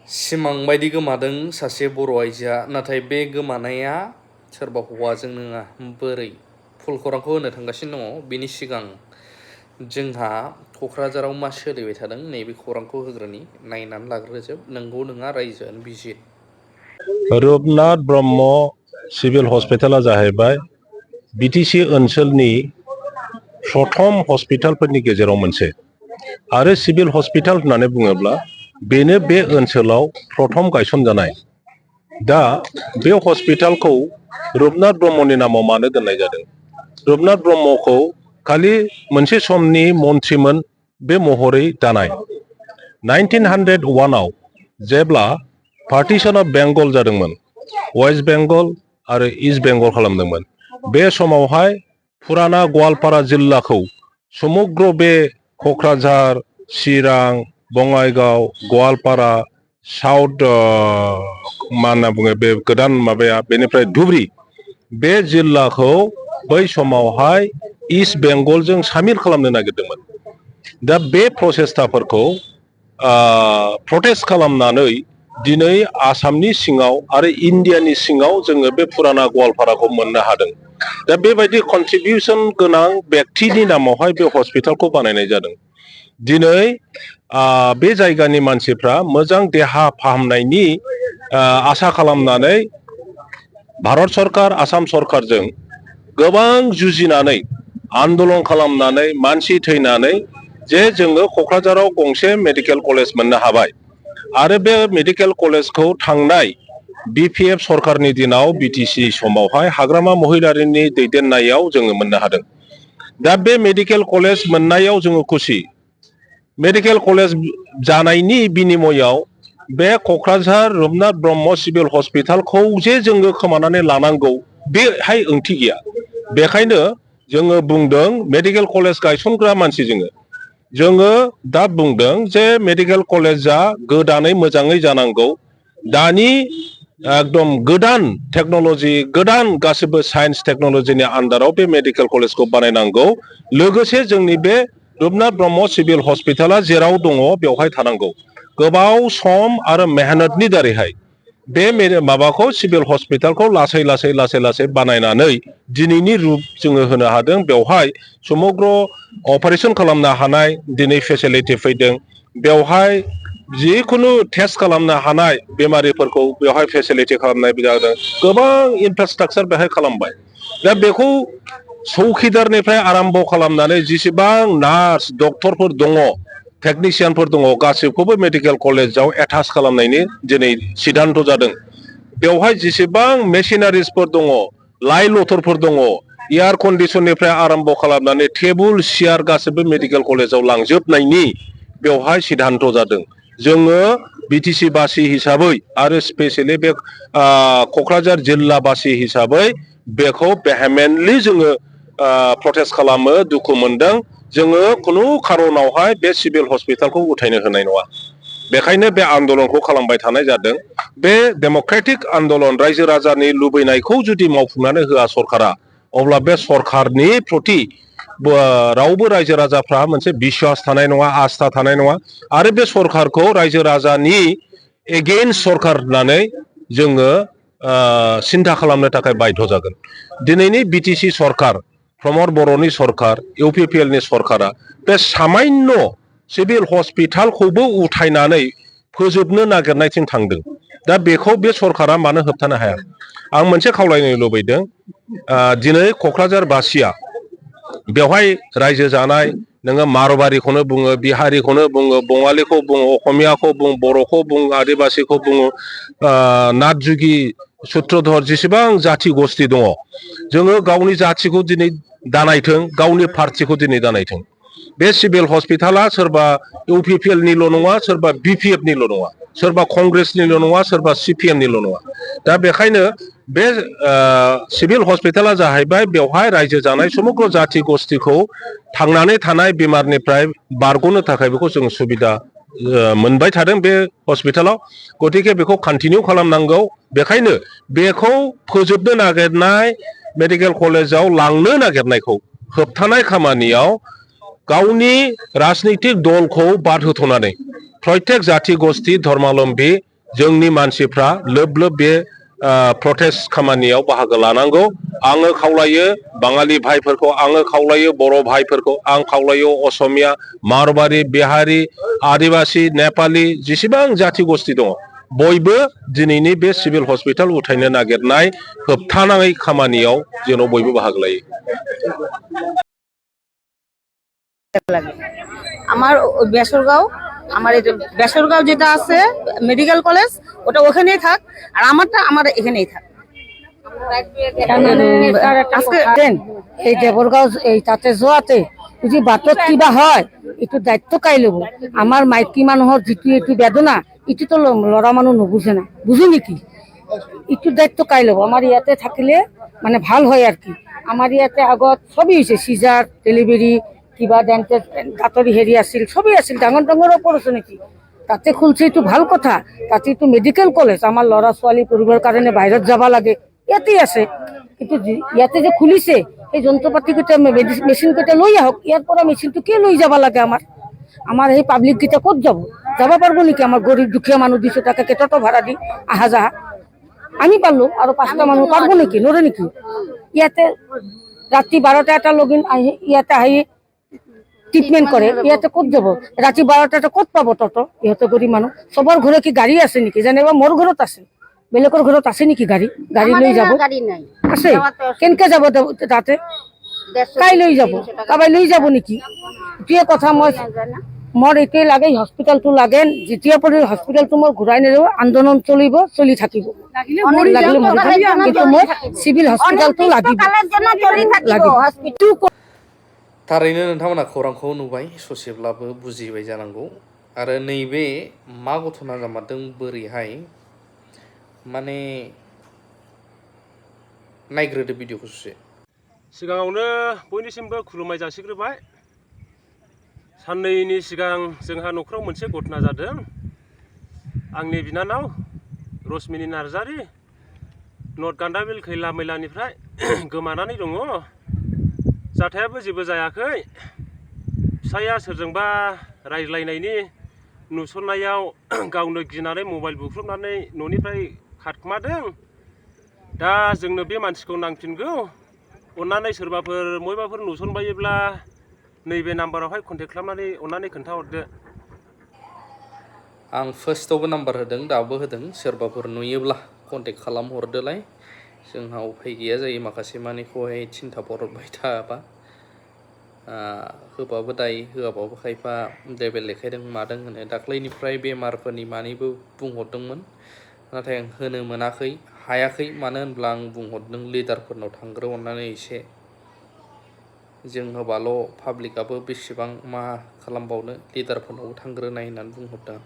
सिमां बायदि गोमादों सासे बर' आइजोआ नाथाय बे गोमानाया सोरबा हौवाजों नङा बोरै फुल खौरांखौ होनो थांगासिनो दङ बिनि सिगां जोंहा क'क्राझाराव मा सोलिबाय थादों नैबे खौरांखौ होग्रोनि नायनानै लाग्रोजोब नंगौ नङा रायजोआनो बिजिर रुपनाथ ब्रह्म सिभिल हस्पिटाला जाहैबाय बिटिसि ओनसोलनि प्रथम हस्पिटालफोरनि गेजेराव मोनसे आरो सिभिल हस्पिटाल होननानै बुङोब्ला बेनो बे ओनसोलाव प्रथम गायसनजानाय दा बे हस्पिटालखौ रुपनाथ ब्रह्मनि नामाव मानो दोननाय जादों रुपनाथ ब्रह्मखौ खालि मोनसे समनि मन्थ्रिमोन बे महरै दानाय 1901 आव जेब्ला पार्टिशन अफ बेंगल जादोंमोन वेस्ट बेंगल आरो इस्ट बेंगल खालामदोंमोन बे समावहाय फुराना गवालपारा जिल्लाखौ समग्र बे क'क्राझार चिरां बङाइगाव गवालपारा साउथ मा होनना बुङो बे गोदान माबाया बेनिफ्राय धुबरी बे जिल्लाखौ बै समावहाय इस्ट बेंगलजों सामिल खालामनो नागिरदोंमोन दा बे प्रसेस्टाफोरखौ प्रटेस्ट खालामनानै दिनै आसामनि सिङाव आरो इन्डियानि सिङाव जोङो बे फुराना गवालपाराखौ मोननो हादों दा बेबायदि कन्ट्रिबिउसन गोनां व्यक्तिनि नामावहाय बे हस्पिटालखौ बानायनाय जादों दिनै बे जायगानि मानसिफ्रा मोजां देहा फाहामनायनि आसा खालामनानै भारत सरकार आसाम सरकारजों गोबां जुजिनानै आन्दलन खालामनानै मानसि थैनानै जे जोङो क'क्राझाराव गंसे मेडिकेल कलेज मोननो हाबाय आरो बे मेडिकेल कलेजखौ थांनाय बिपिएफ सरकारनि दिनाव बिटिसि समावहाय हाग्रामा महिलारिनि दैदेननायाव जोङो मोननो हादों दा बे मेडिकेल कलेज मोननायाव जोङो खुसि मेडिकेल कलेज जानायनि बिनिमयआव बे क'क्राझार रुपनाथ ब्रह्म सिभिल हस्पिटालखौ जे जोङो खोमानानै लानांगौ बेहाय ओंथि गैया बेखायनो जोङो बुंदों मेडिकेल कलेज गायसनग्रा मानसि जोङो दा बुंदों जे मेडिकेल कलेजा गोदानै मोजाङै जानांगौ दानि एकदम गोदान टेक्न'लजि गोदान गासिबो साइन्स टेक्न'लजिनि आन्दाराव बे मेडिकेल कलेजखौ बानायनांगौ लोगोसे जोंनि बे रुपनाथ ब्रह्म सिभिल हस्पिटाला जेराव दङ बेवहाय थानांगौ गोबाव सम आरो मेहनतनि दारैहाय बे माबाखौ सिभिल हस्पिटालखौ लासै लासै बानायनानै दिनैनि रुप जोङो होनो हादों बेवहाय समग्र अपारेशन खालामनो हानाय दिनै फेसिलिटि फैदों बेवहाय जिखुनु टेस्ट खालामनो हानाय बेमारिफोरखौ बेवहाय फेसिलिटि खालामनाय जादों गोबां इनफ्रास्ट्राक्चार बेहाय खालामबाय दा बेखौ चौकिदारनिफ्राय आराम्भ खालामनानै जेसेबां नार्स डक्टरफोर दङ टेकनिशियानफोर दङ गासिबखौबो मेडिकेल कलेजाव एटाच खालामनायनि दिनै सिद्धान्त जादों बेवहाय जेसेबां मेसिनारिसफोर दङ लाइ लथरफोर दङ एयार कन्डिसननिफ्राय आराम्भ खालामनानै टेबुल सियार गासिबो मेडिकेल कलेजाव लांजोबनायनि बेवहाय सिद्धान्त जादों जोङो बिटिसि बासि हिसाबै आरो स्पेसियेलि बे क'क्राझार जिल्लाबासि हिसाबै बेखौ भेहेमेन्टलि जोङो प्रटेस्ट खालामो दुखु मोनदों जोङो खुनु खारनावहाय बे सिभिल हस्पिटालखौ उथायनो होनाय नङा बेखायनो बे आन्दलनखौ खालामबाय थानाय जादों बे डेम'क्रेटिक आन्दलन रायजो राजानि लुबैनायखौ जुदि मावफुंनानै होआ सरकारा अब्ला बे सरकारनि प्रति रावबो रायजो राजाफ्रा मोनसे बिश्वास थानाय नङा आस्था थानाय नङा आरो बे सरकारखौ रायजो राजानि एगेन्स्ट सरकार होननानै जोङो सिन्था खालामनो थाखाय बाध्य जागोन दिनैनि बिटिसि सरकार प्रमद बर'नि सरकार इउपिपिएलनि सरकारा बे सामान्य सिभिल हस्पिटालखौबो उथायनानै फोजोबनो नागिरनायथिं थांदों दा बेखौ बे सरकारा मानो होबथानो हाया आं मोनसे खावलायनो लुबैदों दिनै क'क्राझार बासिया बेवहाय रायजो जानाय नोङो मारवारिखौनो बुङो बिहारिखौनो बुङो बङालिखौ बुङो असमियाखौ बुं बर'खौ बुं आदिबासिखौ बुङो नाथजुगि सुत्रधर जेसेबां जाथि गस्थि दङ जोङो गावनि जाथिखौ दिनै दानायथों गावनि पार्टिखौ दिनै दानायथों बे सिभिल हस्पिटाला सोरबा इउपिपिएलनिल' नङा सोरबा बिपिएफनिल' नङा सोरबा कंग्रेसनिल' नङा सोरबा सिपिएमनिल' नङा दा बेखायनो बे सिभिल हस्पिटाला जाहैबाय बेवहाय रायजो जानाय समग्र जाथि गस्थिखौ थांनानै थानाय बेमारनिफ्राय बारग'नो थाखाय बेखौ जों सुबिदा मोनबाय थादों बे हस्पिटालाव गतिके बेखौ कन्टिनिउ खालामनांगौ बेखायनो बेखौ फोजोबनो नागिरनाय मेडिकेल कलेजाव लांनो नागिरनायखौ होबथानाय खामानियाव गावनि राजनितिक दलखौ बाद होथ'नानै प्रत्येक जाथि गस्थि धर्मावलम्बी जोंनि मानसिफ्रा लोब लोब बे प्रटेस्ट खामानियाव बाहागो लानांगौ। आङो खावलायो बाङालि भाइफोरखौ, आङो खावलायो बर' भाइफोरखौ, आं खावलायो असमिया, मारवारि, बिहारि, आदिबासि, नेपालि जेसेबां जाथि गस्थि दङ बयबो दिनैनि बे सिभिल हस्पिटाल उथायनो नागिरनाय होबथानाङै खामानियाव जेन' बयबो बाहागो लायो। আমার বেসরগাঁও, আমার এই বেসরগাঁও যেটা আছে মেডিকেল কলেজ ওটা ওখানেই থাক, আর আমারটা আমার এখানেই থাক। আজকে দেন এই দেবরগাঁও এই তাতে যোৱাতে যদি বাটত কিবা হয় এইটো দায়িত্ব কাই ল'ব? আমাৰ মাইকী মানুহৰ যিটো এইটো বেদনা এইটোতো ল'ৰা মানুহ নুবুজে না, বুজে নেকি? এইটো দায়িত্ব কাই ল'ব? আমাৰ ইয়াতে থাকিলে মানে ভাল হয় আর কি। আমাৰ ইয়াতে আগত সবই হৈছে, সিজার, ডেলিভারি, কিবা ডেন্টেল দাঁতৰি হেৰি আছিল, সবই আছিল, ডাঙৰ ডাঙৰ অপাৰেশ্যন নেকি তাতে খুলছে, এইটো ভাল কথা। তাতে এইটো মেডিকেল কলেজ, আমাৰ ল'ৰা ছোৱালী পঢ়িবৰ কাৰণে বাহিৰত যাব লাগে, ইয়াতেই আছে। কিন্তু ইয়াতে যে খুলিছে সেই যন্ত্ৰ পাতি কেইটা মেচিন কেইটা লৈ আহক, ইয়াৰ পৰা মেচিনটো কিয় লৈ যাব লাগে? আমাৰ সেই পাব্লিক কেইটা ক'ত যাব পারবো নেকি? আমাৰ গরিব দুখীয়া মানুহ 200 টাকা টোটো ভাড়া দি আহা যাহা আমি পারলো, আর 5টা মানুহ পারবো নেকি? নরে নেকি? ইয়াতে রাত্রি 12টা এটা লগিন আহি ইয়াতে আহি ট্রিটমেন্ট করে, ইয়াতে ক'ত যাব? রাত্রি 12টাটা ক'ত পাব টোটো? ইহঁতে গরিব মানুহ। সবার ঘরে কি গাড়ি আছে নেকি? যেনেবা মোর ঘৰত আছে, বেলেগৰ ঘৰত আছে নেকি গাড়ী? গাড়ী লৈ যাব আছে? কেনেকে যাব তাতে? কাই লৈ যাব? কাবাই লৈ যাব নেকি? এতিয়া কথা মোৰ এইটোৱে লাগে, হস্পিটেলটো লাগে। যেতিয়া পৰ্যন্ত হস্পিটেলটো মোৰ ঘূৰাই নিদিব আন্দোলন চলি থাকিব। লাগিলে কিন্তু মই চিভিল হস্পিটেলটো লাগিব। थारैनो नोंथांमोना खौरांखौ नुबाय, ससेब्लाबो बुजिबाय जानांगौ। आरो नैबे मा घटना जामारदों बोरैहाय, माने नायग्रोदो भिडिअखौ ससे। सिगाङावनो बयनिसिमबो खुलुमनाय जासिग्रोबाय। साननैनि सिगां जोंहा न'खराव मोनसे घटना जादों। आंनि बिनानाव रश्मिनि नार्जारि नर्थ गान्दाबिल खैला मैलानिफ्राय गोमानानै दङ। जाथायाबो जेबो जायाखै। फिसाया सोरजोंबा रायज्लायनायनि नुसननायाव गावनो गिनानै मबाइल बुख्रुबनानै न'निफ्राय खारखोमादों। दा जोंनो बे मानसिखौ नांफिनगौ। अन्नानै सोरबाफोर बयबाफोर नुसनबायोब्ला नैबे नाम्बारावहाय कन्टेक्ट खालामनानै अन्नानै खोन्थाहरदो। आं फार्स्टआवबो नाम्बार होदों, दाबो होदों। सोरबाफोर नुयोब्ला कन्टेक्ट खालामहरदोलाय। जोंहा उफाय गैया जायो माखासे मानिखौहाय थिनथा बरबाय थाबा। होबाबो दाय, होआबाबो खायफा लेबेल लेखायदों मादों होनो। दाख्लैनिफ्राय बेमारफोरनि मानिबो बुंहरदोंमोन, नाथाय आं होनो मोनाखै, हायाखै। मानो होनब्ला आं बुंहरदों लिडारफोरनाव थांग्रो अननानै एसे। जों होबाल' पाब्लिकआबो बेसेबां मा खालामबावनो, लिडारफोरनावबो थांग्रोनाय होननानै बुंहरदों।